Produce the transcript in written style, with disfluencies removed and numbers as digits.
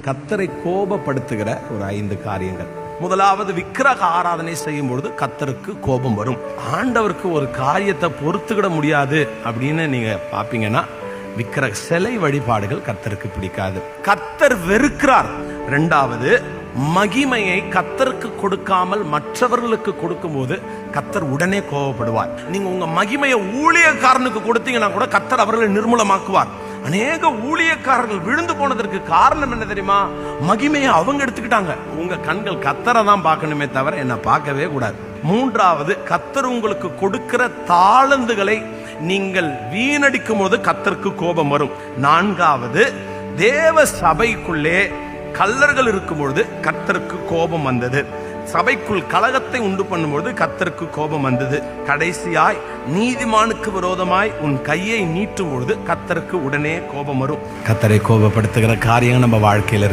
கர்த்தரை கோபப்படுத்துகிற ஒரு 5 காரியங்கள். முதலாவது, விக்கிரக ஆராதனை செய்யும் பொழுது கர்த்தருக்கு கோபம் வரும். ஆண்டவருக்கு ஒரு காரியத்தை பொறுத்துக்கிட முடியாது அப்படின்னு நீங்க பாப்பீங்கன்னா, விக்கிரக சிலை வழிபாடுகள் கர்த்தருக்கு பிடிக்காது, கர்த்தர் வெறுக்கிறார். இரண்டாவது, மகிமையை கர்த்தருக்கு கொடுக்காமல் மற்றவர்களுக்கு கொடுக்கும் போது கர்த்தர் உடனே கோபப்படுவார். நீங்க உங்க மகிமையை ஊழியக்காரனுக்கு கொடுத்தீங்கன்னா கூட கர்த்தர் அவர்களை நிர்மூலமாக்குவார். அநேக ஊழியக்காரர்கள் விழுந்து போனதற்கு காரணம் என்ன தெரியுமா? மகிமையை அவங்க எடுத்துக்கிட்டாங்க. உங்க கண்கள் கர்த்தரை தான் பார்க்கணுமே தவிர என்ன பார்க்கவே கூடாது. மூன்றாவது, கர்த்தர் உங்களுக்கு கொடுக்கிற தாளந்துகளை நீங்கள் வீணடிக்கும் போது கர்த்தருக்கு கோபம் வரும். நான்காவது, தேவ சபைக்குள்ளே கள்ளர்கள் இருக்கும் பொழுது கர்த்தருக்கு கோபம் வந்தது. சபைக்குள் கலகத்தை உண்டு பண்ணும்போது கர்த்தருக்கு கோபம் வந்தது. கடைசியாய், நீதிமானுக்கு விரோதமாய் உன் கையை நீட்டும் பொழுது கர்த்தருக்கு உடனே கோபம் வரும். கர்த்தரை கோபப்படுத்துகிற காரியம் நம்ம வாழ்க்கையில இருக்கு.